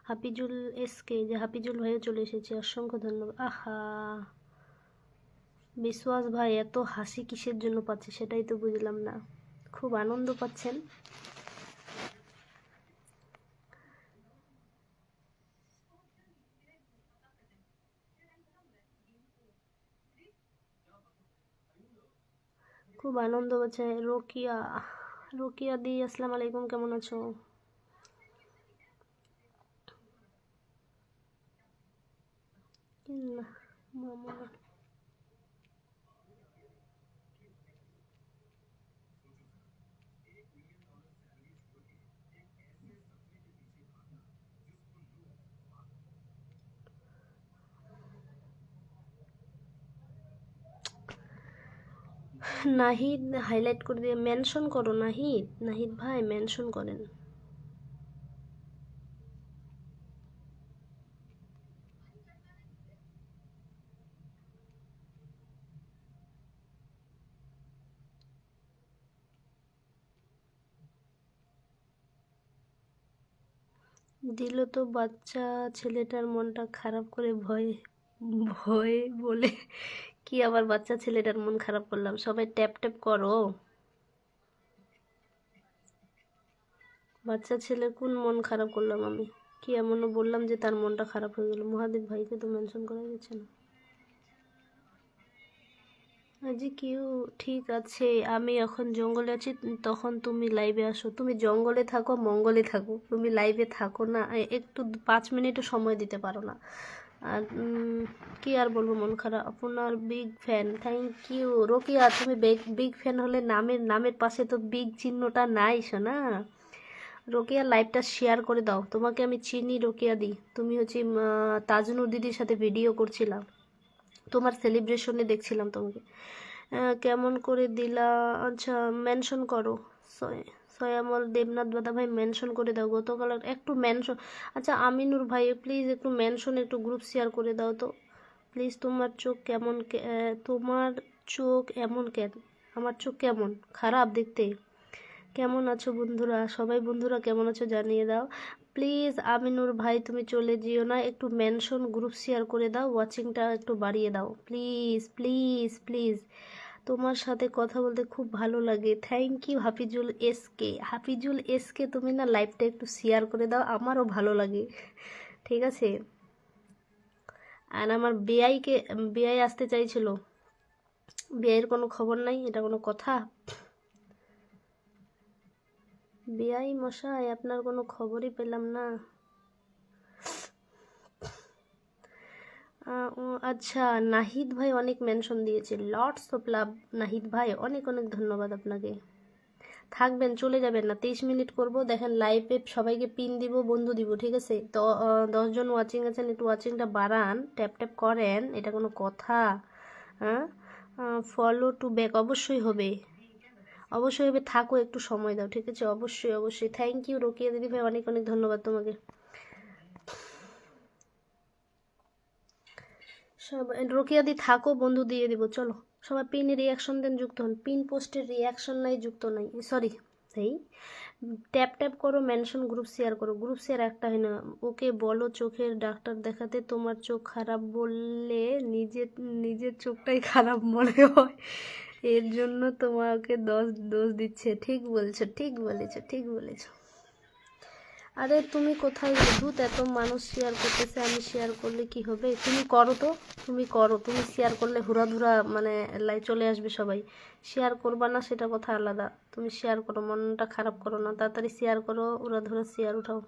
Hafizul SK, যে হাফিজুল ভাইও চলে এসেছে, অসংখ্য ধন্যবাদ। আহা বিশ্বাস ভাই, এত হাসি কিসের জন্য পাচ্ছে সেটাই তো বুঝলাম না। খুব আনন্দ পাচ্ছেন? খুব আনন্দ পাচ্ছে। রোকিয়া, রোকিয়া দি আসসালামু আলাইকুম, কেমন আছো? মামা নাহিদ হাইলাইট করে দিয়ে মেনশন করো। নাহিদ, নাহিদ ভাই মেনশন করেন। দিল তো বাচ্চা ছেলেটার মনটা খারাপ করে, ভয়ে ভয়ে বলে। কি আবার বাচ্চা ছেলেটার মন খারাপ করলাম? সবাই ট্যাপ ট্যাপ করো। বাচ্চা ছেলের কোন মন খারাপ করলাম আমি? কি এমনও বললাম যে তার মনটা খারাপ হয়ে গেল? মহাদেব ভাইকে তো মেনশন করা গেছে না। আজি কিউ, ঠিক আছে, আমি এখন জঙ্গলে আছি, তখন তুমি লাইভে আসো। তুমি জঙ্গলে থাকো, মঙ্গলে থাকো, তুমি লাইভে থাকো না, একটু 5 মিনিটও সময় দিতে পারো না। আর কি আর বলবো, মন খারাপ। আপনার big fan, thank you. Rokiya, তুমি বিগ ফ্যান হলে নামের পাশে তো বিগ চিহ্নটা নাই শোনা। রোকিয়া লাইভটা শেয়ার করে দাও। তোমাকে আমি চিনি রোকিয়া দি, তুমি হচ্ছে তাজনুর দিদির সাথে ভিডিও করছিলাম, তোমার সেলিব্রেশনে দেখছিলাম তোমাকে। কেমন করে দিলা? আচ্ছা মেনশন করো। সয়ামল দেবনাথ দাদা ভাই মেনশন করে দাও। গতকাল একটু মেনশন। আচ্ছা আমিনুর ভাই প্লিজ একটু মেনশন, একটু গ্রুপ শেয়ার করে দাও তো প্লিজ। তোমার চোখ কেমন? তোমার চোখ এমন কেন? আমার চোখ কেমন খারাপ দেখতে? কেমন আছো বন্ধুরা? সবাই বন্ধুরা কেমন আছো জানিয়ে দাও প্লিজ। আমিনুর ভাই তুমি চলে যেও না, একটু মেনশন গ্রুপ শেয়ার করে দাও, ওয়াচিংটা একটু বাড়িয়ে দাও প্লিজ প্লিজ প্লিজ। তোমার সাথে কথা বলতে খুব ভালো লাগে। Thank you Hafizul SK. Hafizul SK তুমি না লাইভটা একটু শেয়ার করে দাও, আমারও ভালো লাগে, ঠিক আছে? আর আমার বেআই আসতে চাইছিল, বেআইয়ের কোনো খবর নাই, এটা কোনো কথা? বেআই মশাই আপনার কোনো খবরই পেলাম না। আচ্ছা নাহিদ ভাই অনেক মেনশন দিয়েছে, লটস অফ লাভ নাহিদ ভাই, অনেক অনেক ধন্যবাদ আপনাকে। থাকবেন, চলে যাবেন না, 23 মিনিট করব। দেখেন লাইভে সবাইকে পিন দিব, বন্ধু দিব, ঠিক আছে? তো 10 জন ওয়াচিং আছেন, একটু ওয়াচিংটা বাড়ান, ট্যাপ ট্যাপ করেন, এটা কোনো কথা? হ্যাঁ, ফলো টু ব্যাক অবশ্যই হবে, অবশ্যই হবে। থাকো, একটু সময় দাও, ঠিক আছে? অবশ্যই অবশ্যই। থ্যাংক ইউ রোকিয়া দিদি ভাই, অনেক অনেক ধন্যবাদ তোমাকে। সবাই রোকিয়া দি থাকো, বন্ধু দিয়ে দিব, চলো। সবাই পিন রিয়াকশন দেন, যুক্ত হন। পিন পোস্টের রিয়াকশন নাই, যুক্ত নাই, সরি। এই ট্যাপ ট্যাপ করো, মেনশন গ্রুপ শেয়ার করো। গ্রুপ শেয়ার একটা হয় না। ওকে বলো চোখের ডাক্তার দেখাতে, তোমার চোখ খারাপ বললে নিজের নিজের চোখটাই খারাপ মনে হয়, এর জন্য তোমাকে দোষ দিচ্ছে। ঠিক বলছো, ঠিক বলেছো, ঠিক বলেছো। আরে তুমি কোথায় ধুত, এত মানুষ শেয়ার করতেছে, আমি শেয়ার করলে কি হবে? তুমি করো তো, তুমি করো, তুমি শেয়ার করলে হুড়াধুরা মানে চলে আসবে সবাই। শেয়ার করবা না সেটা কথা আলাদা, তুমি শেয়ার করো, মনটা খারাপ করো না, তাড়াতাড়ি শেয়ার করো, হুড়াধুরা শেয়ার উঠাও।